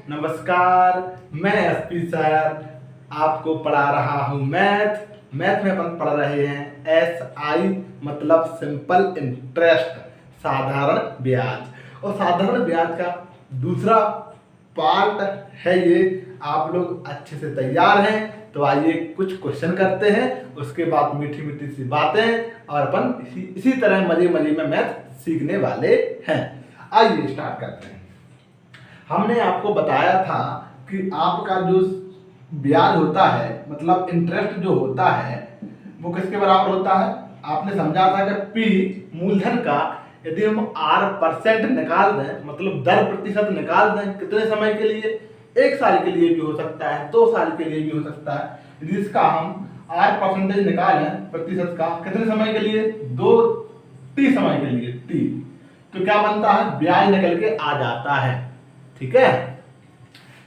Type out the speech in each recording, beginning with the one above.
नमस्कार। मैं SP sir आपको पढ़ा रहा हूँ मैथ में अपन पढ़ रहे हैं एस आई मतलब सिंपल इंटरेस्ट, साधारण ब्याज। और साधारण ब्याज का दूसरा पार्ट है ये। आप लोग अच्छे से तैयार हैं तो आइए कुछ क्वेश्चन करते हैं, उसके बाद मीठी मीठी सी बातें और अपन इसी तरह मजे मजे में मैथ सीखने वाले हैं। आइए स्टार्ट करते हैं। हमने आपको बताया था कि आपका जो ब्याज होता है मतलब इंटरेस्ट जो होता है वो किसके बराबर होता है। आपने समझा था कि पी मूलधन का यदि हम R% निकाल दें मतलब 10% निकाल दें कितने समय के लिए, 1 साल के लिए भी हो सकता है, 2 साल के लिए भी हो सकता है। यदि इसका हम R% निकालें प्रतिशत का कितने समय के लिए, 2T समय के लिए T, तो क्या बनता है ब्याज निकल के आ जाता है। ठीक है,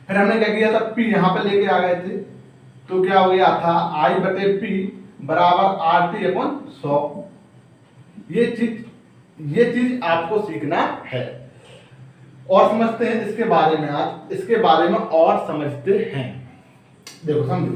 फिर हमने क्या किया था P यहाँ पे लेके आ गए थे तो क्या हो गया था I/P बराबर RT/100। ये चीज आपको सीखना है और समझते हैं इसके बारे में। आज इसके बारे में और समझते हैं। देखो समझो,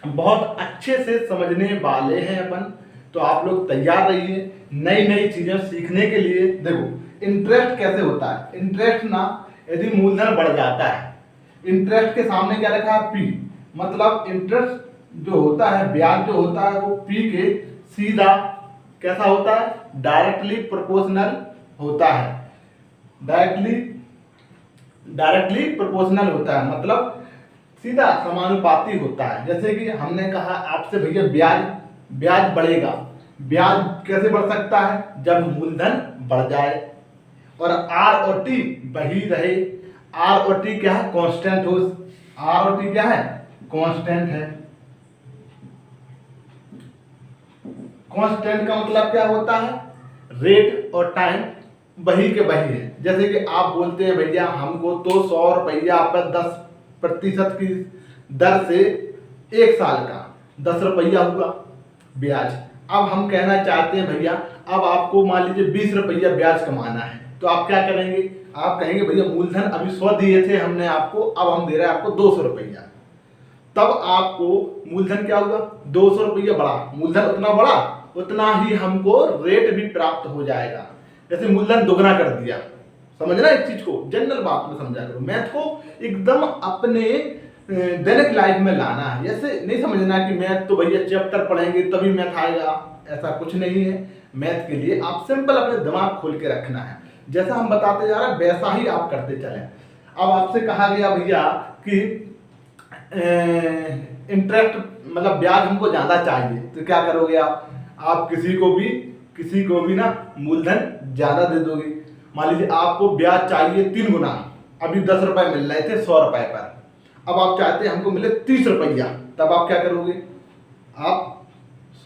बहुत अच्छे से समझने वाले हैं अपन, तो आप लोग तैयार रहिए नई नई चीजें सीखने के लिए। देखो इंटरेस्ट कैसे होता है। इंटरेस्ट ना यदि मूलधन बढ़ जाता है, इंटरेस्ट के सामने क्या रखा है पी, मतलब इंटरेस्ट जो होता है ब्याज जो होता है वो पी के सीधा कैसा होता है, डायरेक्टली प्रोपोर्शनल होता है। डायरेक्टली प्रोपोर्शनल होता है मतलब सीधा समानुपाती होता है। जैसे कि हमने कहा आपसे भैया ब्याज बढ़ेगा। ब्याज कैसे बढ़ सकता है, जब मूलधन बढ़ जाए और आर और टी वही रहे। आर और टी क्या है, कांस्टेंट हो। आर और टी क्या है, कांस्टेंट है। कांस्टेंट का मतलब क्या होता है, रेट और टाइम वही के वही है। जैसे कि आप बोलते हैं भैया हमको तो 100 रुपया पर 10% की दर से 1 साल का 10 रुपया हुआ ब्याज। अब हम कहना चाहते हैं भैया अब आपको मान लीजिए 20 रुपया ब्याज कमाना है, तो आप क्या करेंगे, आप कहेंगे भैया मूलधन अभी 100 दिए थे हमने आपको, अब हम दे रहे हैं आपको 200 रुपया। तब आपको मूलधन क्या हुआ, 200 रुपया बढ़ा, मूलधन उतना बढ़ा उतना ही हमको रेट भी प्राप्त हो जाएगा। जैसे मूलधन दोगुना कर दिया, समझना इस चीज को, जनरल बात में समझा करो। मैथ को एकदम अपने दैनिक लाइफ में लाना है। ऐसे नहीं समझना कि मैथ तो भैया चैप्टर पढ़ेंगे तभी मैथ आएगा, ऐसा कुछ नहीं है। मैथ के लिए आप सिंपल अपने दिमाग खोल के रखना है, जैसा हम बताते जा रहे हैं वैसा ही आप करते चलें। अब आपसे कहा गया भैया कि इंटरेस्ट मतलब ब्याज हमको ज्यादा चाहिए, तो क्या करोगे आप किसी को भी ना मूलधन ज्यादा दे दोगे। मान लीजिए आपको ब्याज चाहिए 3 गुना, अभी 10 रुपए मिल रहे थे 100 रुपए पर, अब आप चाहते हैं हमको मिले 30 रुपया, तब आप क्या करोगे, आप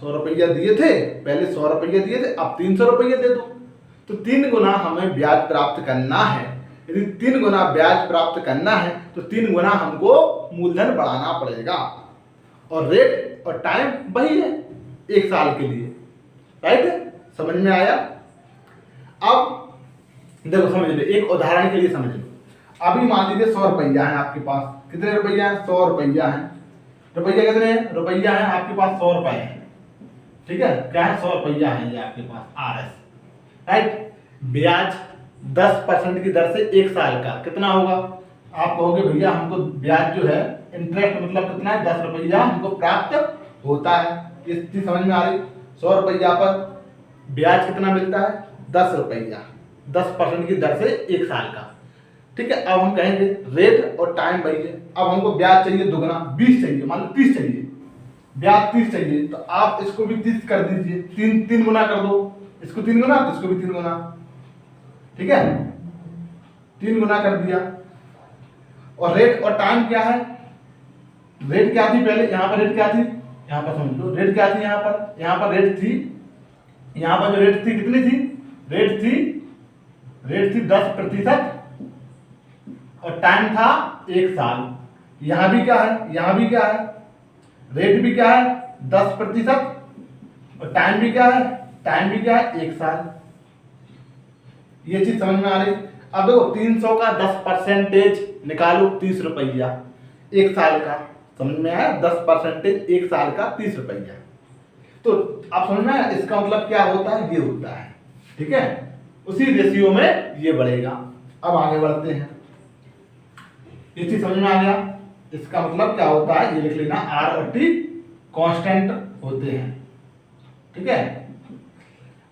100 रुपया दिए थे पहले, 100 रुपया दिए थे, अब 300 रुपया दे दो। तो 3 गुना हमें ब्याज प्राप्त करना है। यदि 3 गुना ब्याज प्राप्त करना है तो 3 गुना हमको मूलधन बढ़ाना पड़ेगा। और रेट और टाइम वही है 1 साल के लिए। राइट, समझ में आया। अब देखो समझ लो, एक उदाहरण के लिए समझ लो। अभी मान लीजिए 100 रुपया है आपके पास, कितने रुपया है, 100 रुपया है। रुपया कितने हैं, रुपया है आपके पास 100 रुपए है। ठीक है, क्या है 100 रुपया है ये आपके पास RS। राइट, ब्याज 10% की दर से 1 साल का कितना होगा। आप कहोगे भैया हमको ब्याज जो है इंटरेस्ट मतलब कितना है, 10 रुपया हमको प्राप्त होता है। इस चीज समझ में आ रही, 100 रुपया पर ब्याज कितना मिलता है, 10 रुपया, 10% की दर से 1 साल का। ठीक है, अब हम कहेंगे रेट और टाइम वही है। अब हमको ब्याज चाहिए दुगना, 20 चाहिए, मान लो 30 चाहिए, ब्याज 30 चाहिए, तो आप इसको भी 30 कर दीजिए, 3 गुना कर दो, इसको 3 गुना तो इसको भी 3 गुना। ठीक है, 3 गुना कर दिया। और रेट और टाइम क्या है, रेट क्या थी पहले, यहाँ पर रेट क्या थी, यहाँ पर समझ लो रेट क्या थी, यहाँ पर रेट थी, यहाँ पर जो रेट थी कितनी थी, रेट थी 10% और टाइम था 1 साल। यहाँ भी क्या है, यहाँ भी क्या है, रेट भी क्या है 10% और टाइम भी क्या है, 1 साल। ये चीज समझ में आ रही। अब देखो 300 का 10% निकालो 30 रुपया एक साल का, समझ में आया? 10% एक साल का 30 रुपया। तो आप समझ में आया इसका मतलब क्या होता है, ये होता है। ठीक है, उसी रेशियो में ये बढ़ेगा। अब आगे बढ़ते हैं, ये चीज समझ में आ गया। इसका मतलब क्या होता है ये लिख लेना, आर और टी कांस्टेंट होते हैं। ठीक है,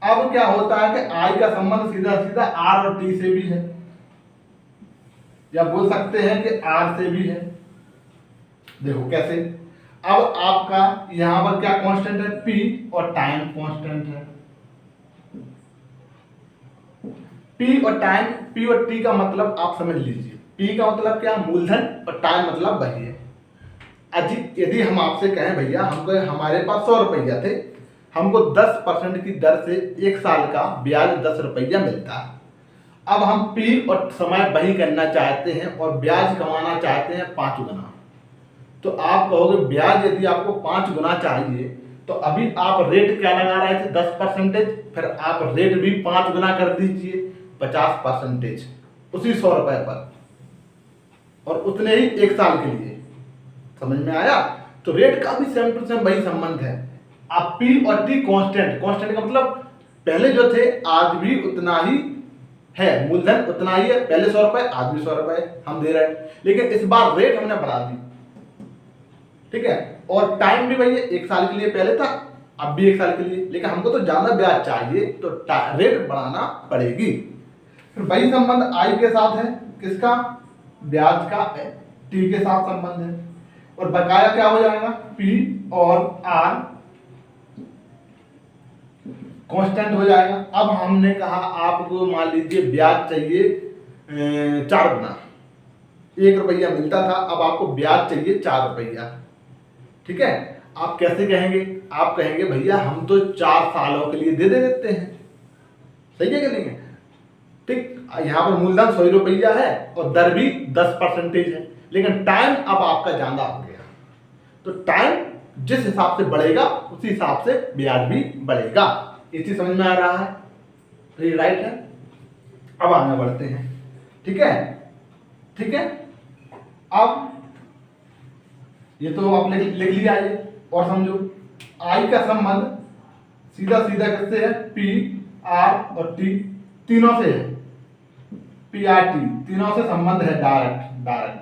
अब क्या होता है कि आई का संबंध सीधा सीधा आर और टी से भी है, या बोल सकते हैं कि आर से भी है। देखो कैसे, अब आपका यहां पर क्या कांस्टेंट है, पी, और टाइम कांस्टेंट है। पी और टाइम, पी और टी का मतलब आप समझ लीजिए। पी का मतलब क्या, मूलधन, और टाइम मतलब वही है। यदि हम आपसे कहें भैया हमको हमारे पास 100 रुपया थे, हमको 10% की दर से एक साल का ब्याज 10 रुपया मिलता है। अब हम पी और समय वही करना चाहते हैं और ब्याज कमाना चाहते हैं 5 गुना। तो आप कहोगे ब्याज यदि आपको 5 गुना चाहिए तो अभी आप रेट क्या लगा रहे थे, 10%, फिर आप रेट भी 5 गुना कर दीजिए 50%, उसी 100 रुपए पर, और उतने ही एक साल के लिए। समझ में आया? तो रेट का भी सेम टू सेम वही संबंध है। आप पी और टी कांस्टेंट, कांस्टेंट का मतलब पहले जो थे आज भी उतना ही है, मूलधन उतना ही है, पहले 100 रुपए आज भी 100 रुपए हम दे रहे हैं, लेकिन इस बार रेट हमने बढ़ा दी। ठीक है, और टाइम भी वही है, एक साल के लिए पहले था, अब भी एक साल के लिए, लेकिन हमको तो ज्यादा ब्याज चाहिए तो रेट बढ़ाना पड़ेगी। फिर वही संबंध आई के साथ है, किसका, ब्याज का, टी के साथ संबंध है, और बकाया क्या हो जाएगा, पी और आर कांस्टेंट हो जाएगा। अब हमने कहा आपको मान लीजिए ब्याज चाहिए 4 गुना, 1 रुपया मिलता था, अब आपको ब्याज चाहिए 4 रुपया। ठीक है, आप कैसे कहेंगे, आप कहेंगे भैया हम तो 4 सालों के लिए दे देते हैं। सही है कि नहीं है? ठीक, यहाँ पर मूलधन 100 रुपया है और दर भी 10% है, लेकिन टाइम अब आपका ज्यादा हो गया, तो टाइम जिस हिसाब से बढ़ेगा उसी हिसाब से ब्याज भी बढ़ेगा। ये चीज समझ में आ रहा है? तो ये राइट है। अब आगे बढ़ते हैं। ठीक है, ठीक है, अब ये तो आपने लिख लिया, ये और समझो आई का संबंध सीधा सीधा किससे है, पी, आर और टी, तीनों से है। पी आर टी तीनों से संबंध है, डायरेक्ट डायरेक्ट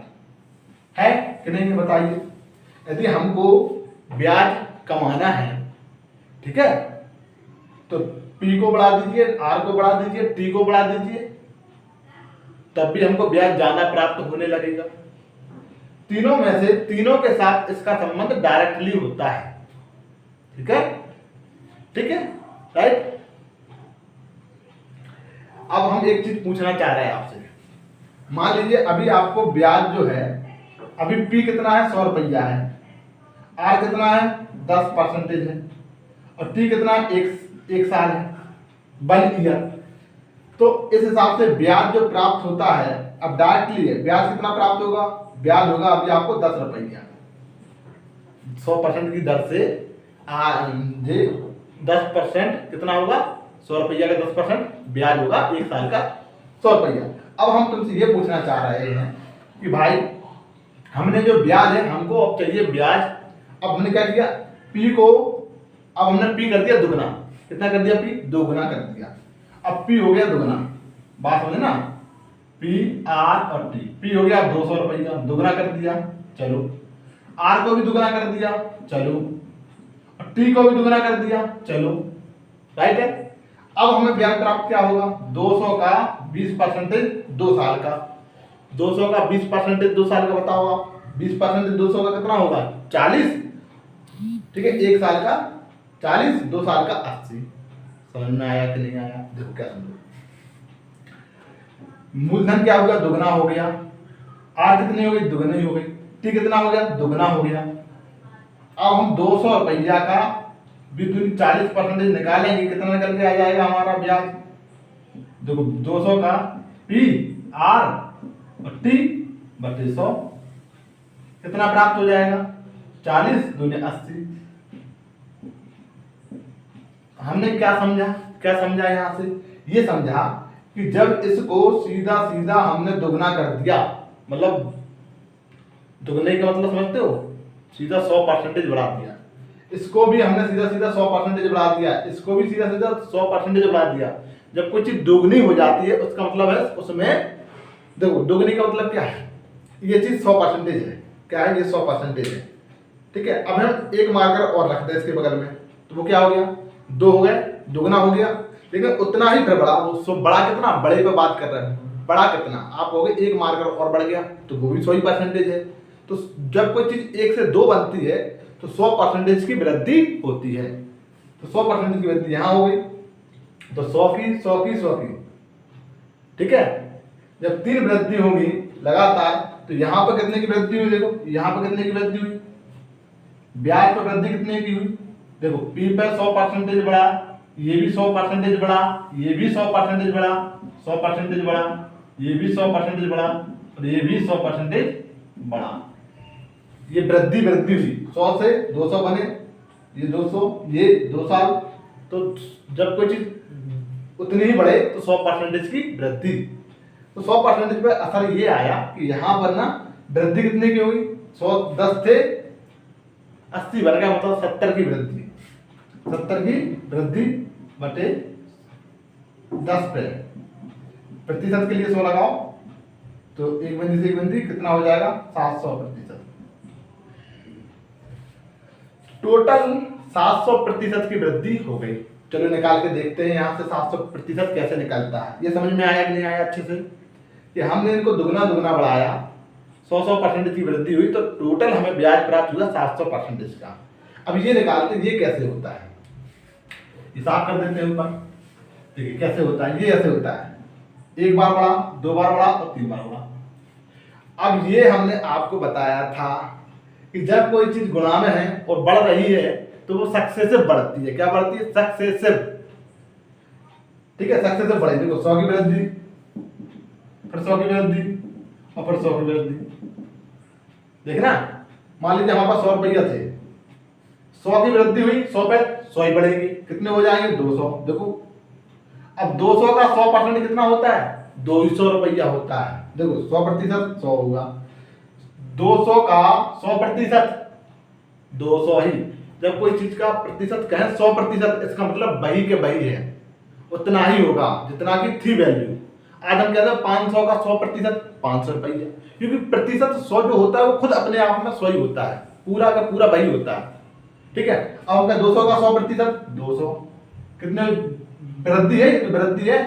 है कि नहीं, बताइए। यदि हमको ब्याज कमाना है, ठीक है, तो पी को बढ़ा दीजिए, आर को बढ़ा दीजिए, टी को बढ़ा दीजिए, तब भी हमको ब्याज ज्यादा प्राप्त होने लगेगा। तीनों में से तीनों के साथ इसका संबंध डायरेक्टली होता है। ठीक है, ठीक है, राइट। अब हम एक चीज पूछना चाह रहे हैं आपसे, मान लीजिए अभी आपको ब्याज जो है, अभी पी कितना है, 100 रुपया है, आर कितना है, 10% है, और टी कितना है, एक साल है, 1 ईयर। तो इस हिसाब से ब्याज जो प्राप्त होता है, अब डायरेक्टली है, ब्याज कितना प्राप्त होगा, ब्याज होगा अभी आपको 10 रुपया, 100% की दर से 10% कितना होगा, 100 रुपया का 10% ब्याज होगा, एक साल का 100 रुपया। अब हम तुमसे ये पूछना चाह रहे हैं कि भाई हमने जो ब्याज है हमको अब चाहिए ब्याज। अब हमने क्या किया, पी को अब हमने पी कर दिया दुगना, कितना कर दिया, पी 2 गुना कर दिया, अब पी हो गया दुगना, बात समझे ना, पी आर और टी, पी हो गया 200 रुपया, दुगना कर दिया, चलो, आर को भी दुगना कर दिया, चलो, और टी को भी दुगना कर दिया, चलो, राइट है। अब हमें ब्याज प्राप्त क्या होगा, 200 का 20% 2 साल का, 200 का 20% 2 साल का, बताओ आप, 20% 200 का कितना होगा, 40। ठीक है, एक साल का 40, 2 साल का 80। समझ में आया कि नहीं आया? देखो क्या समझो, मूलधन क्या होगा, दुगना हो गया, आर कितनी हो गई, दुगनी हो गई, टी कितना हो गया, दुगना हो गया। अब हम 200 रुपया का 40% निकालेंगे, कितना निकल के आ जाएगा हमारा ब्याज, देखो 200 का पी आर और टी बटे 100 कितना प्राप्त हो जाएगा, 40 दूनी 80। हमने क्या समझा, क्या समझा यहां से, ये समझा कि कि जब इसको सीधा सीधा हमने दोगुना कर दिया, मतलब दुगने का मतलब समझते हो, सीधा 100% बढ़ा दिया, इसको भी हमने सीधा सीधा 100% बढ़ा दिया, इसको भी सीधा सीधा 100% बढ़ा दिया। जब कोई चीज दोगुनी हो जाती है उसका मतलब है उसमें, देखो दोगुनी का मतलब क्या है, ये चीज 100% है, क्या है ये 100% है। ठीक है, अब हम एक मार्कर और रखते हैं इसके बगल में, तो वो क्या हो गया, 2 हो गए, दुगना हो गया, लेकिन उतना ही फिर बड़ा, वो बड़ा कितना, बड़े पे बात कर रहे हैं, बड़ा कितना, आप हो गए एक मार्कर और बढ़ गया तो वो भी 100% है। तो जब कोई चीज 1 से 2 बनती है तो 100% की वृद्धि होती है, तो 100% की वृद्धि यहां हो गई, तो 100 की 100 की 100 की। ठीक है, जब 3 वृद्धि होगी लगातार तो यहां पर कितने की वृद्धि हुई, देखो यहां पर कितने की वृद्धि हुई, ब्याज पर वृद्धि कितने की हुई, देखो पी पर 100% बढ़ा, ये भी 100% बढ़ा, ये भी 100% बढ़ा, 100% बढ़ा, ये भी 100% बढ़ा और ये भी 100% बढ़ा। ये वृद्धि वृद्धि हुई, 100 से 200 बने, ये 200, ये 2 साल। तो जब कोई चीज उतनी ही बढ़े तो 100% की वृद्धि, तो 100% पे असर ये आया कि यहाँ पर ना वृद्धि कितने की हुई, 110 से 80 बन गया, मतलब 70 की वृद्धि, 70 की वृद्धि बटे 10 पे, प्रतिशत के लिए 100 लगाओ तो एक बिंदी से एक बिंदी कितना हो जाएगा, 700%। टोटल 700% की वृद्धि हो गई। चलो निकाल के देखते हैं यहाँ से 700% कैसे निकलता है। ये समझ में आया कि नहीं आया अच्छे से, कि हमने इनको दुगना दुगना बढ़ाया, 100% की वृद्धि हुई तो टोटल हमें ब्याज प्राप्त हुआ 700% का। अब ये निकालते ये कैसे होता है, हिसाब कर देते हैं ऊपर। देखिए कैसे होता है, ये ऐसे होता है, 1 बार बढ़ा, 2 बार बढ़ा और 3 बार बढ़ा। अब ये हमने आपको बताया था कि जब कोई चीज गुणा में है और बढ़ रही है तो वो सक्सेसिव बढ़ती है। क्या बढ़ती है, सक्सेसिव। ठीक है, सक्सेसिव बढ़ेगी, देखो 100 की वृद्धि, फिर 100 की वृद्धि और फिर 100 की वृद्धि। देखना, मान लीजिए हमारे पास 100 रुपया थे, 100 की वृद्धि हुई, 100 पे 100 ही बढ़ेगी, कितने हो जाएंगे, 200। देखो अब 200 का 100% कितना होता है, 200 रुपया होता है। देखो 100% 100 होगा, 200 का 100% 200 ही। जब कोई चीज का प्रतिशत कहें 100%, इसका मतलब वही के वही है, उतना ही होगा जितना की थी वैल्यू। आज हम कहते हैं 500 का 100% 500 रुपया, क्योंकि प्रतिशत 100 जो होता है वो खुद अपने आप में 100 ही होता है, पूरा का पूरा वही होता है। ठीक है, अब हम 200 का 100% 200, कितने वृद्धि है, तो वृद्धि है,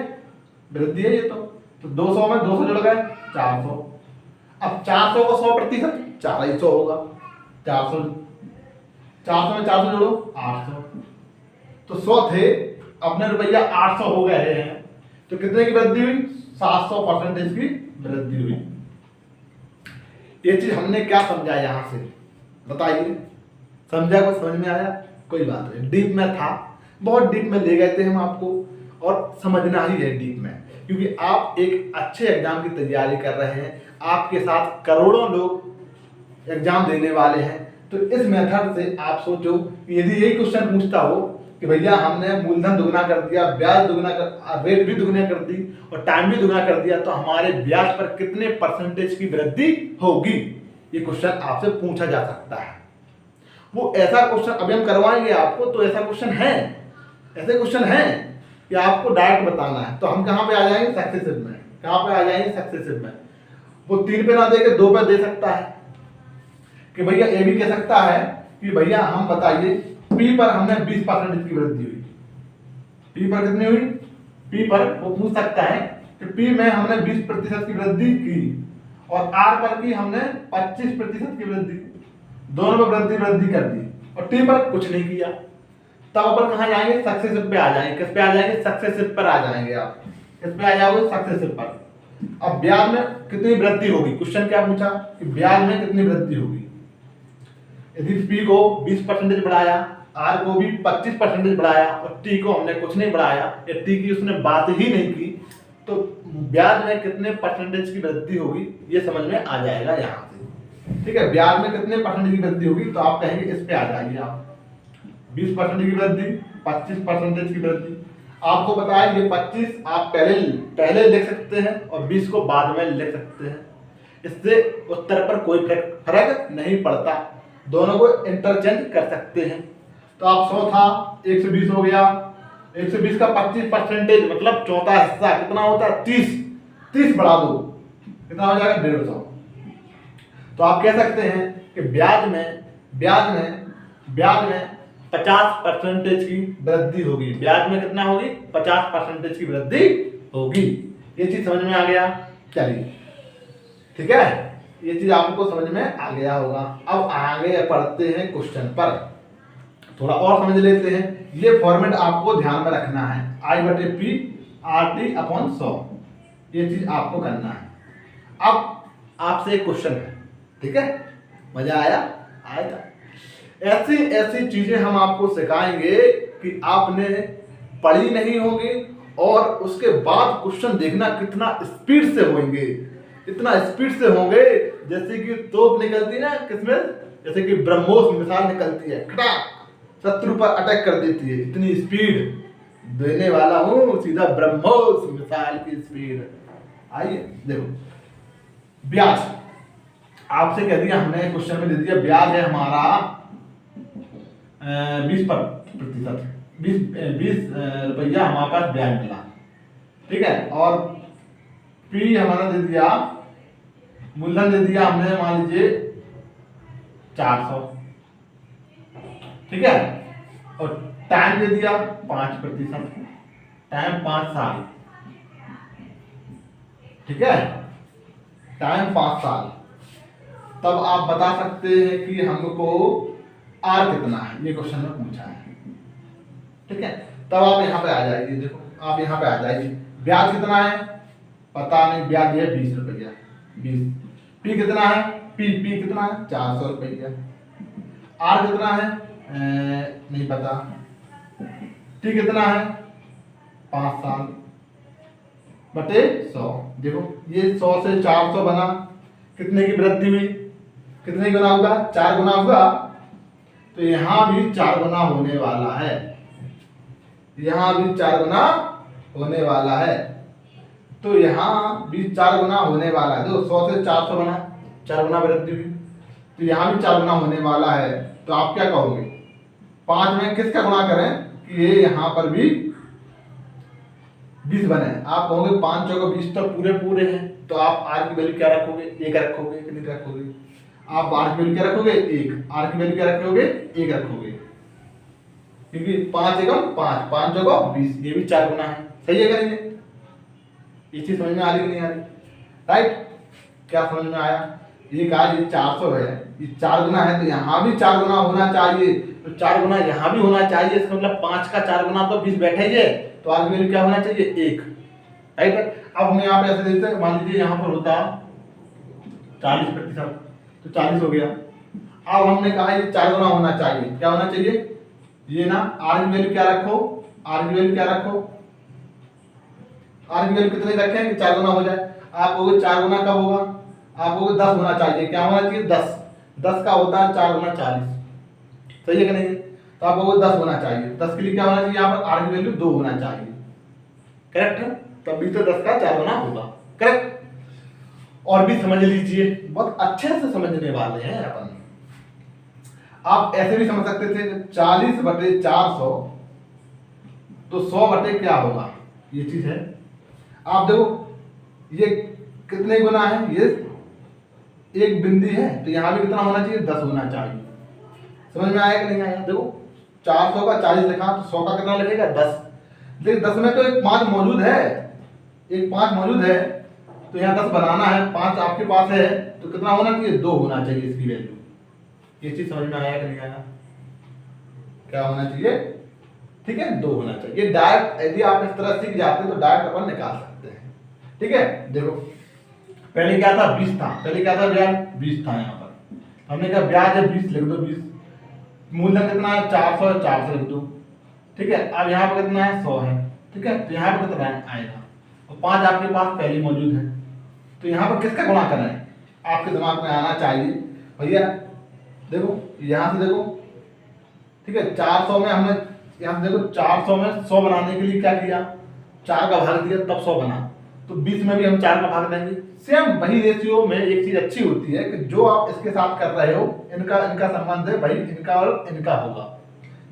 वृद्धि है ये तो 200 में 200 जुड़ गए 400। अब 400 का 100% 400 होगा, 400 में 400 जोड़ो 800, तो 100 थे, अपने रुपया 800 हो गए हैं, तो कितने की वृद्धि हुई, 700% की वृद्धि हुई। ये चीज हमने क्या समझा यहां से, बताइए, समझा, कुछ समझ में आया, कोई बात नहीं, डीप में था, बहुत डीप में ले गए थे हम आपको, और समझना ही है डीप में, क्योंकि आप एक अच्छे एग्जाम की तैयारी कर रहे हैं, आपके साथ करोड़ों लोग एग्जाम देने वाले हैं। तो इस मेथड से आप सोचो कि यदि यही क्वेश्चन पूछता हो कि भैया हमने मूलधन दुगना कर दिया, ब्याज दुगना कर, रेट भी दुगना कर दी और टाइम भी दुगना कर दिया, तो हमारे ब्याज पर कितने % की वृद्धि होगी, ये क्वेश्चन आपसे पूछा जा सकता है। वो ऐसा क्वेश्चन अभी हम करवाएंगे आपको, तो ऐसा क्वेश्चन है, ऐसे क्वेश्चन है कि आपको डायरेक्ट बताना है। तो हम कहाँ पे आ जाएंगे, सक्सेसिव में। कहाँ पे आ जाएंगे, सक्सेसिव में। वो 3 पे ना दे के 2 पे दे सकता है कि भैया, ये भी कह सकता है कि भैया हम बताइए पी पर हमने 20% की वृद्धि हुई, पी पर कितनी हुई, पी पर वो पूछ सकता है कि पी में हमने 20% की वृद्धि की और आर पर की हमने 25% की वृद्धि, दोनों में वृद्धि कर दी, और टी पर कुछ नहीं किया। तब अपन कहाँ जाएंगे, सक्सेसिव पे आ जाएंगे। किस पे आ जाएंगे, सक्सेसिव पर आ जाएंगे। आप किस पे आ जाओगे, सक्सेसिव पर। अब ब्याज में कितनी वृद्धि होगी, क्वेश्चन क्या पूछा कि ब्याज में कितनी वृद्धि होगी। यदि पी को 20% बढ़ाया, आर को भी 25% बढ़ाया और टी को हमने कुछ नहीं बढ़ाया, या टी की उसने बात ही नहीं की, तो ब्याज में कितने % की वृद्धि होगी, ये समझ में आ जाएगा यहाँ से। ठीक है, ब्याज में कितने % की वृद्धि होगी, तो आप कहेंगे इस पे आ जाइए आप, 20% की वृद्धि, 25% की वृद्धि। आपको पता है ये 25 आप पहले पहले लिख सकते हैं और 20 को बाद में लिख सकते हैं। इससे उत्तर पर कोई फर्क नहीं पड़ता, दोनों को इंटरचेंज कर सकते हैं। तो आप 100 था 120 हो गया, 120 का 25% मतलब चौथा हिस्सा कितना होता है 30, 30 बढ़ा दो कितना हो जाएगा 150। तो आप कह सकते हैं कि ब्याज में 50% की वृद्धि होगी। ब्याज में कितना होगी 50% की वृद्धि होगी। ये चीज समझ में आ गया? चलिए ठीक है, ये चीज आपको समझ में आ गया होगा। अब आगे पढ़ते हैं क्वेश्चन पर, थोड़ा और समझ लेते हैं। ये फॉर्मेट आपको ध्यान में रखना है, I/P RT/100, ये चीज आपको करना है। अब आपसे एक क्वेश्चन है, ठीक है, मजा आएगा। ऐसी ऐसी चीजें हम आपको सिखाएंगे कि आपने पढ़ी नहीं होगी और उसके बाद क्वेश्चन देखना कितना स्पीड से होंगे, इतना स्पीड से होंगे जैसे कि तोप निकलती है ना किसमें, जैसे कि ब्रह्मोस मिसाइल निकलती है, खटाक शत्रु पर अटैक कर देती है, इतनी स्पीड देने वाला हूं, सीधा ब्रह्मोस मिसाइल की स्पीड। आइए देखो, ब्याज आपसे कह दिया हमने, क्वेश्चन में दे दिया ब्याज है हमारा 20%, 20 रुपया हमारे पास ब्याज मिला, ठीक है। और पी हमारा दे दिया, मूलधन दे दिया हमने मान लीजिए 400, ठीक है। और टाइम दे दिया 5%, टाइम 5 साल, ठीक है, टाइम 5 साल। तब आप बता सकते हैं कि हमको आर कितना है, ये क्वेश्चन में पूछा है, ठीक है। तब आप यहाँ पे आ जाइए, देखो आप यहाँ पे आ जाइए, ब्याज कितना है पता नहीं, ब्याज है 20 रुपया, 20। पी कितना है, पी कितना है 400 रुपया। आर कितना है नहीं पता। टी कितना है 5 साल बटे 100। देखो ये 100 से 400 बना, कितने की वृद्धि हुई, कितने गुना होगा 4 गुना होगा। तो यहां भी 4 गुना होने वाला है, यहां भी 4 गुना होने वाला है, तो यहां भी 4 गुना होने वाला है। देखो 100 से 400 बना, 4 गुना वृद्धि हुई, तो यहां भी 4 गुना होने वाला है। तो आप क्या कहोगे, 5 में किसका गुणा करें कि ये यहां पर भी 20 बने। आप कहोगे 5 चौको 20 तो पूरे हैं, तो आप आर की वैल्यू क्या रखोगे, 1 रखोगे, कितनी रखोगे आप, आर की वैल्यू क्या रखोगे 1, आर की वैल्यू क्या रखोगे 1 रखोगे, क्योंकि 5 एकम 5, 5 चौको 20, ये भी 4 गुना है। सही है करेंगे, ये चीज समझ में आ रही कि नहीं आ रही, राइट? क्या समझ में आया? ये कहा ये 400 है, ये 4 गुना है, तो यहाँ भी 4 गुना होना चाहिए, तो 4 गुना यहाँ भी होना चाहिए। इसका मतलब 5 का 4 गुना तो 20 बैठा ही है, तो आर की वैल्यू क्या होना चाहिए 1, राइट? अब हम यहाँ पे ऐसे देते हैं, मान लीजिए यहाँ पर होता 40%, तो 40 हो गया। अब हमने कहा ये 4 गुना होना चाहिए, क्या होना चाहिए ये ना, आर की वैल्यू क्या रखो, आर की वैल्यू क्या रखो, आर की वैल्यू कितने रखें कि 4 गुना हो जाए। आप कहोगे 4 गुना कब होगा, आप कहोगे 10 होना चाहिए, क्या होना चाहिए 10, 10 का होता है 4 गुना 40, सही है कि नहीं? तो आप कहोगे 10 होना चाहिए, 10 के लिए क्या होना चाहिए यहाँ पर आर की वैल्यू 2 होना चाहिए, करेक्ट है? तभी तो 10 का 4 गुना होगा, करेक्ट? और भी समझ लीजिए, बहुत अच्छे से समझने वाले हैं अपन। आप ऐसे भी समझ सकते थे 40 बटे 400, तो 100 बटे क्या होगा, ये चीज है। आप देखो ये कितने गुना है, ये एक बिंदी है, तो यहां भी कितना होना चाहिए 10 होना चाहिए। समझ में आया कि नहीं आया? देखो 400 का 40 लिखा, तो 100 का कितना लगेगा 10। देखिए 10 में तो एक 5 मौजूद है, एक 5 मौजूद है, तो यहाँ 10 बनाना है, 5 आपके पास है, तो कितना होना चाहिए 2 होना चाहिए इसकी वैल्यू। ये चीज समझ में आया कि नहीं आया? क्या होना चाहिए, ठीक है 2 होना चाहिए। डायरेक्ट यदि आप इस तरह सीख जाते हैं तो डायरेक्ट अपन निकाल सकते हैं, ठीक है। देखो पहले क्या था 20 था, पहले क्या था ब्याज 20 था, यहाँ पर हमने कहा ब्याज है 20 लिख दो, 20 मूलधन कितना है 400 है, 400 लिख दो, ठीक है। अब यहाँ पर कितना है 100 है, ठीक है, तो यहाँ पर कितना आएगा, और 5 आपके पास पहले मौजूद है, तो यहाँ पर किसका गुणा करना है आपके दिमाग में आना चाहिए भैया। देखो यहाँ से देखो, ठीक है 400 में हमने यहाँ देखो 400 में 100 बनाने के लिए क्या किया, 4 का भाग दिया तब 100 बना, तो 20 में भी हम 4 का भाग देंगे। सेम वही रेशियो में एक चीज अच्छी होती है कि जो आप इसके साथ कर रहे हो इनका इनका संबंध है भाई, इनका और इनका होगा।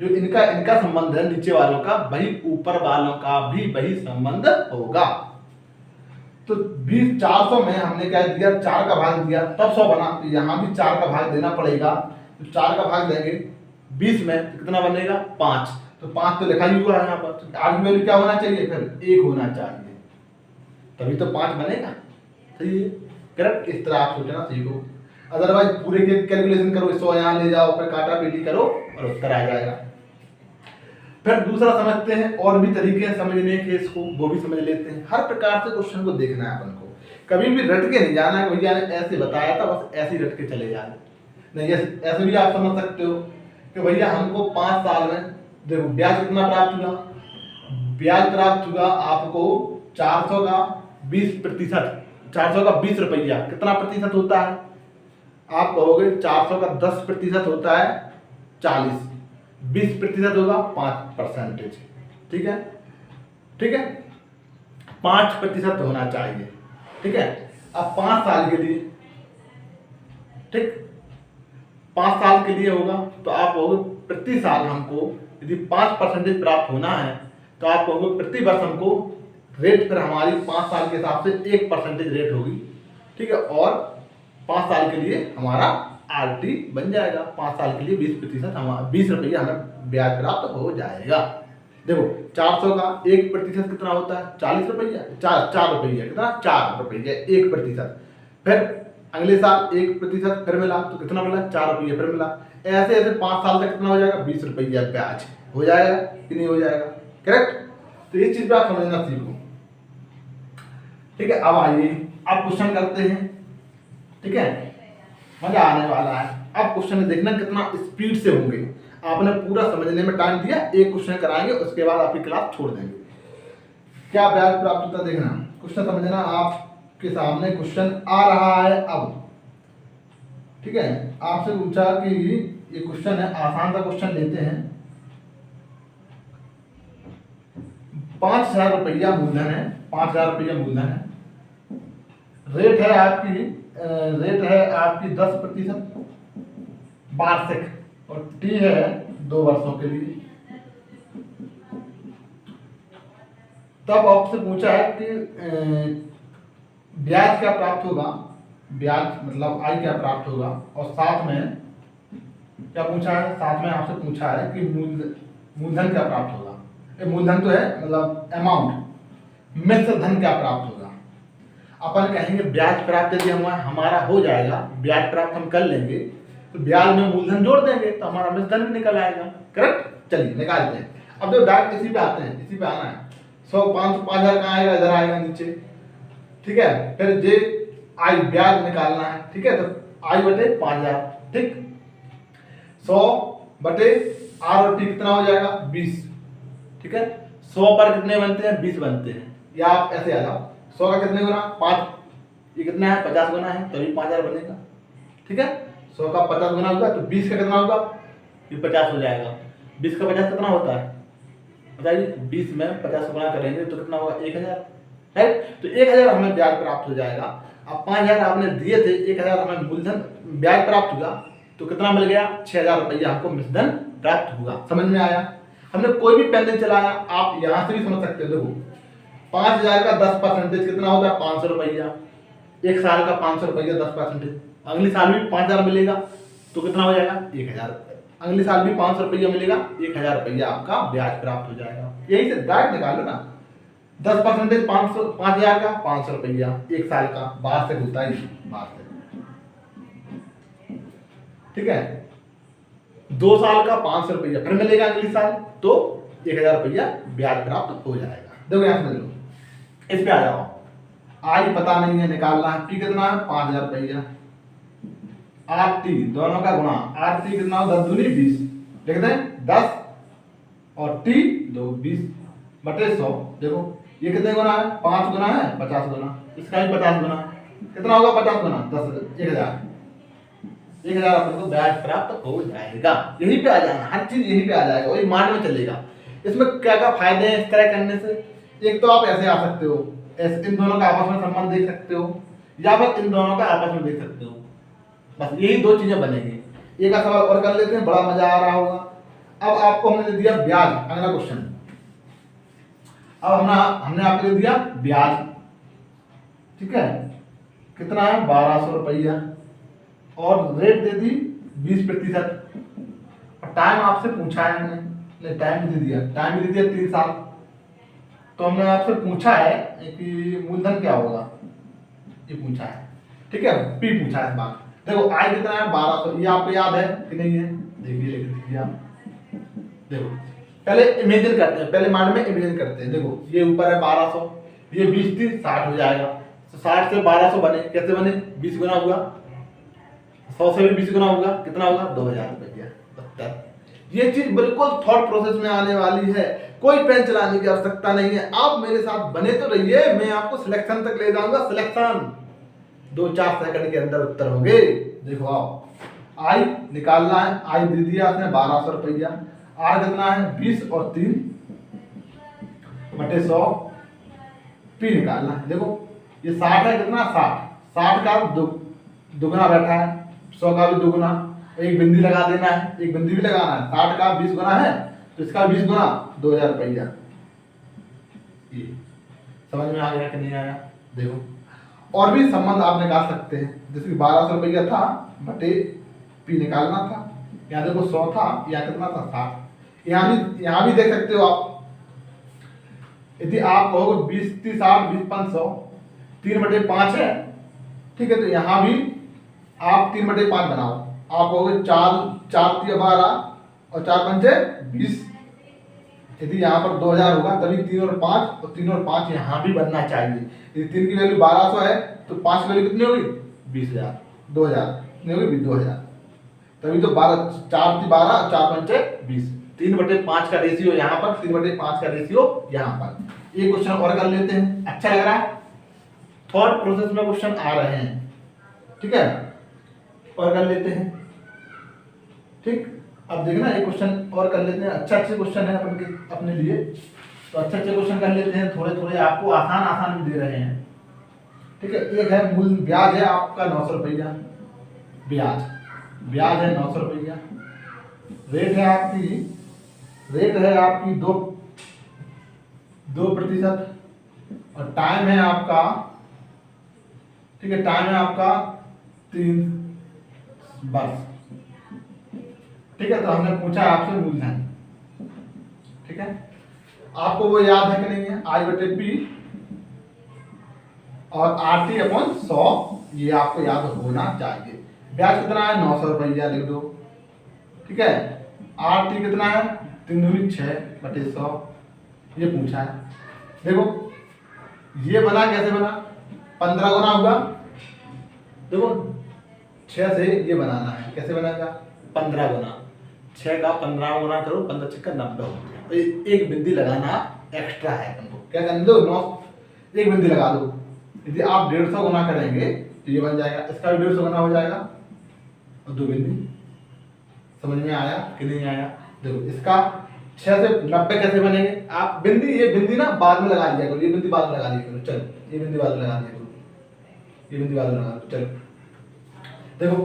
जो इनका इनका संबंध है नीचे वालों का, वही ऊपर वालों का भी वही संबंध होगा। तो 20 400 में हमने क्या दिया, 4 का भाग दिया तब 100 बना, तो यहाँ भी 4 का भाग देना पड़ेगा। तो 4 का भाग देंगे 20 में तो कितना बनेगा 5, तो 5 तो लिखा ही हुआ है यहाँ पर, तो आर की वैल्यू क्या होना चाहिए, फिर 1 होना चाहिए, तभी तो 5 बनेगा। सही है, करेक्ट। इस तरह आप सोचना सीखो, अदरवाइज पूरे के कैलकुलेशन करो, 100 यहाँ ले जाओ, फिर काटा पीटी करो और उत्तर आ जाएगा। फिर दूसरा समझते हैं, और भी तरीके हैं समझने के इसको, वो भी समझ लेते हैं। हर प्रकार से क्वेश्चन को देखना है अपन को, कभी भी रट के नहीं जाना है भैया ने ऐसे बताया था बस ऐसे ही रट के चले जाए नहीं। ऐसे भी आप समझ सकते हो कि भैया हमको 5 साल में देखो ब्याज कितना प्राप्त हुआ, ब्याज प्राप्त हुआ आपको 400 का 20%, 400 का 20 रुपया कितना प्रतिशत होता है, आप कहोगे 400 का 10% होता है 40, 20% होगा 5%। ठीक है, ठीक है, 5% होना चाहिए। ठीक है, अब 5 साल के लिए, ठीक 5 साल के लिए होगा तो आप कहोगे प्रति साल हमको यदि 5% प्राप्त होना है तो आप कहोगे प्रति वर्ष हमको रेट, फिर हमारी 5 साल के हिसाब से 1% रेट होगी। ठीक है, और 5 साल के लिए हमारा आरटी बन जाएगा, 5 साल के लिए 20%, हमारा 20 रुपया हमें ब्याज प्राप्त हो जाएगा। देखो 400 का 1% कितना होता है 40 रुपया, 4 रुपया कितना 4 रुपया 1%, फिर अगले साल 1% फिर मिला तो कितना मिला 4 रुपया फिर मिला, ऐसे ऐसे 5 साल तक कितना हो जाएगा 20 रुपया ब्याज हो जाएगा कि नहीं हो जाएगा, करेक्ट। तो इस चीज पे आप समझना सीखो। ठीक है, अब आइए अब क्वेश्चन करते हैं। ठीक है, मजा आने वाला है। अब क्वेश्चन देखना कितना स्पीड से होंगे, आपने पूरा समझने में टाइम दिया, एक क्वेश्चन कराएंगे उसके बाद आपकी क्लास छोड़ देंगे। क्या ब्याज प्राप्त होता देखना, क्वेश्चन समझना, आपके सामने क्वेश्चन आ रहा है अब। ठीक है, आपसे पूछा कि ये क्वेश्चन है, आसान सा क्वेश्चन लेते हैं। 5000 रुपया मूलधन है, 5000 रुपया मूलधन है, रेट है आपकी 10% वार्षिक, और टी है 2 वर्षों के लिए। तब आपसे पूछा है कि ब्याज क्या प्राप्त होगा, ब्याज मतलब आय क्या प्राप्त होगा, और साथ में क्या पूछा है, साथ में आपसे पूछा है कि मूलधन क्या प्राप्त होगा। मूलधन तो है मतलब अमाउंट, मिश्र धन क्या प्राप्त होगा। अपन कहेंगे ब्याज प्राप्त यदि हमारा हो जाएगा, ब्याज प्राप्त हम कर लेंगे तो ब्याज में मूलधन जोड़ देंगे तो हमारा मिश्र धन भी निकल आएगा, करेक्ट। चलिए निकालते हैं। अब जो डायरेक्ट इसी पे आते हैं, इसी पे आना है। 100 500 5000 कहाँ आएगा, इधर आएगा नीचे। ठीक है, फिर जे आई ब्याज निकालना है। ठीक है, तो आई बटे 5000, ठीक 100 बटे आर और टी कितना हो जाएगा 20। ठीक है, 100 पर कितने बनते हैं 20 बनते हैं, या आप ऐसे आ जाओ 100 का कितने गुना 5, ये कितना है 50 गुना है तभी 5000 बनेगा। ठीक है, 100 का 50 गुना होगा तो 20 का कितना होगा, ये 50 हो जाएगा। 20 का 50 कितना होता है बताइए, 20 में 50 गुना करेंगे तो कितना होगा 1000, राइट। तो 1000 हमें ब्याज प्राप्त हो जाएगा। अब 5000 आपने दिए थे, 1000 हमें मूलधन ब्याज प्राप्त हुआ तो कितना मिल गया 6000 रुपया हमको मिश्रधन प्राप्त हुआ। समझ में आया। हमने कोई भी पेन नहीं चलाया, आप यहां से भी समझ सकते हो। देखो 5000 का 10% कितना होता है 500 रुपया, एक साल का 500 रुपया 10%, अगले साल भी 5000 मिलेगा तो कितना हो जाएगा 1000, अगले साल भी 500 रुपया मिलेगा, 1000 रुपया आपका ब्याज प्राप्त हो जाएगा। यही से डायरेक्ट निकालो ना, 10% 5000 का 500 रुपया, एक साल का वार्षिक होता है वार्षिक। ठीक है, 2 साल का 500 रुपया फिर मिलेगा अगले साल तो 1000 रुपया ब्याज प्राप्त हो जाएगा। देखो यहां समझ लो, इस पे आ जाओ। आई पता नहीं है, निकालना है। टी कितना है 5000 रुपया, आर टी दोनों का गुणा, आर टी कितना हो 10 दूनी 20, लिख दें 10 और टी 2 20 बटे 100। देखो ये कितने गुना है 5 गुना है 50 गुना, इसका भी 50 गुना, कितना होगा 50 गुना 10 1000 अपन को ब्याज प्राप्त हो जाएगा। यहीं पे आ जाना, हर चीज यहीं पे आ जाएगा, वही मान में चलेगा। इसमें क्या क्या फायदे हैं इस तरह करने से? एक तो आप ऐसे आ सकते हो, ऐसे इन दोनों का आपस में संबंध देख सकते हो, या फिर इन दोनों का आपस में देख सकते हो। बस यही दो चीजें बनेंगी। एक का सवाल और कर लेते हैं, बड़ा मजा आ रहा होगा। अब आपको हमने दे दिया ब्याज, अगला क्वेश्चन। अब हमने आपको दे दिया ब्याज, ठीक है, कितना है 1200 रुपया, और रेट दे दी 20%, और टाइम आपसे पूछा है हमने, टाइम भी दे दिया, 3 साल। तो हमने आपसे पूछा है कि मूलधन क्या होगा, ये पूछा है, ठीक है, पी पूछा है इस बार। देखो आय कितना है 1200, ये आपको याद है कि नहीं है? देखिए लिख दीजिए आप। देखो पहले इमेजिन करते हैं, पहले माइंड में इमेजिन करते हैं। देखो ये ऊपर है 1200, ये 20 थी 60 हो जाएगा, तो 60 से 1200 बने, कैसे बने? 20 गुना हुआ, 100 से भी 20 गुना होगा, कितना होगा? 2000 रुपया। ये चीज बिल्कुल थॉट प्रोसेस में आने वाली है, कोई पेन चलाने की आवश्यकता नहीं है। आप मेरे साथ बने तो रहिए, मैं आपको सिलेक्शन तक ले जाऊंगा। सिलेक्शन 2-4 सेकंड के अंदर उत्तर होंगे। देखो आप आई निकालना है, आई दे दिया आपने 1200 रुपया, आर कितना है 20 और 3 बटे 100, पी निकालना है। देखो ये 60 है, कितना 60 का दुगुना बैठा है, 100 का भी दुगुना, एक बिंदी लगा देना है, एक बिंदी भी लगाना है। 60 का 20 गुना है तो इसका 20 गुना 2000 रुपया। ये समझ में आ गया कि नहीं आया? देखो और भी संबंध आप निकाल सकते हैं, जैसे कि 1200 रुपया था बटे पी निकालना था, यहाँ देखो 100 था, यहाँ कितना था 60। यहाँ भी देख सकते हो आप, यदि आप कहोगे 20 30 60 20 500, 3/5 है, ठीक है, तो यहाँ भी आप 3/5 बनाओ। आप कहोगे 4 3 12 और 4 पंचे 20, यदि यहाँ पर 2000 होगा तभी 3 और 5 और 3 और 5 यहाँ भी बनना चाहिए। यदि 3 की वैल्यू 1200 है तो 5 की वैल्यू कितनी होगी? 20000, 2000 कितनी होगी? 2000। तभी तो 4 12 4 पंचे 20, 3/5 का रेशियो यहाँ पर, 3/5 का रेशियो यहाँ पर। ये क्वेश्चन और कर लेते हैं, अच्छा लग रहा है? थॉट प्रोसेस में क्वेश्चन आ रहे हैं, ठीक है, और कर लेते हैं। ठीक, अब देखना एक क्वेश्चन और कर लेते हैं, अच्छे क्वेश्चन है अपने लिए, तो अच्छे क्वेश्चन कर लेते हैं, थोड़े थोड़े आपको आसान भी दे रहे हैं, ठीक है। एक है मूल ब्याज है आपका 900 रुपया, ब्याज है 900 रुपया, रेट है आपकी 2%, और टाइम है आपका, ठीक है, टाइम है आपका 3 वर्ष, ठीक है। तो हमने पूछा आपसे मूलधन, ठीक है, आपको वो याद है कि नहीं है? आई बटे पी और RT अपॉन 100, ये आपको याद होना चाहिए। ब्याज कितना है 900 रुपया, लिख दो, ठीक है। RT कितना है 3 दूनी 6 बटे 100, ये पूछा है। देखो ये बना, कैसे बना? 15 गुना होगा, देखो 6 से ये बनाना है, कैसे बनेगा? 15 गुना, 6 का 15 गुना करो, 15 6 का 90 हो गया। तो एक बिंदी लगाना एक्स्ट्रा है, तुमको क्या करने दो, 9 एक बिंदी लगा दो। यदि आप 150 गुना करेंगे तो ये बन जाएगा, इसका भी 150 गुना हो जाएगा, और 2 बिंदी। समझ में आया कि नहीं आया? देखो इसका 6 से 90 कैसे बनेंगे? आप बिंदी, ये बिंदी ना बाद में लगा लिया करो, ये बिंदी बाद में लगा लिया करो, चलो ये बिंदी बाद में लगा लिया करो, ये बिंदी बाद में लगा लो, चलो देखो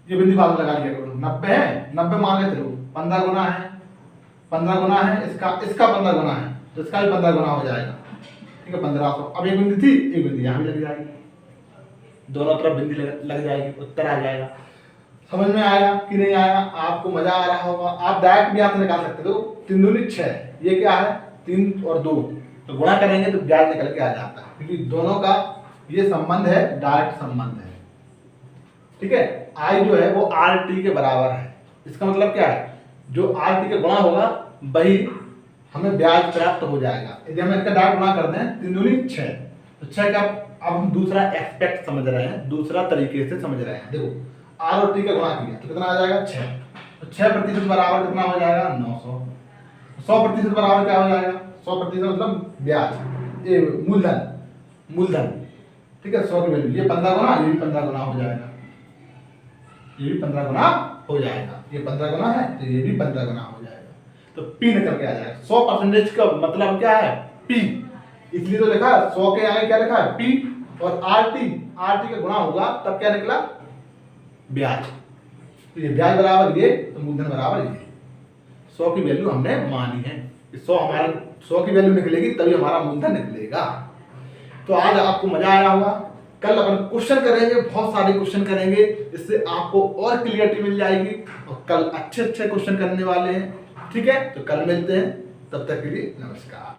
ये बिंदी बाद में लगा लिया करो। 90 है, 90 मान के चलो, 15 गुना है, 15 गुना है, इसका 15 गुना है, तो इसका भी 15 गुना हो जाएगा, ठीक है, 1500। अब एक बिंदी थी, एक बिंदी यहाँ भी लग जाएगी, दोनों तरफ बिंदी लग जाएगी, उत्तर आ जाएगा। समझ में आया कि नहीं आया? आपको मजा आ रहा होगा। आप डायरेक्ट भी यहाँ से निकाल सकते हो, 3 दूनी 6, ये क्या है 3 और 2, तो गुणा करेंगे तो ब्याज निकल के आ जाता है, क्योंकि दोनों का ये संबंध है, डायरेक्ट संबंध है, ठीक है। आई जो है वो RT के बराबर है, इसका मतलब क्या है? जो RT के गुणा होगा वही हमें ब्याज प्राप्त हो जाएगा। यदि हम इसका डायरेक्ट गुणा कर दें 3 दूनी 6, तो 6 का अब हम दूसरा एस्पेक्ट समझ रहे हैं, दूसरा तरीके से समझ रहे हैं। देखो R और T का गुणा किया तो कितना आ जाएगा 6, तो 6% बराबर कितना हो जाएगा 900। 100% बराबर क्या हो जाएगा? 100% मतलब ब्याज, ये मूलधन, ठीक है। 100 की वैल्यू, ये 15 गुना, ये भी 15 गुना हो जाएगा, ये भी 15 गुना हो जाएगा, ये 15 गुना है तो ये भी 15 गुना हो जाएगा। तो पी निकल के आ जाएगा। 100% का मतलब क्या है? पी। इसलिए तो लिखा 100 के आगे क्या लिखा है? पी। और आरटी का गुणा होगा तब क्या निकला? ब्याज। तो ये ब्याज बराबर ये, तो मूलधन बराबर ये। 100 की वैल्यू हमने मानी है, 100 की वैल्यू निकलेगी तभी हमारा मूलधन निकलेगा। तो आज आपको मजा आया होगा। कल अपन क्वेश्चन करेंगे, बहुत सारे क्वेश्चन करेंगे, इससे आपको और क्लियरिटी मिल जाएगी और कल अच्छे क्वेश्चन करने वाले हैं। ठीक है, तो कल मिलते हैं, तब तक के लिए नमस्कार।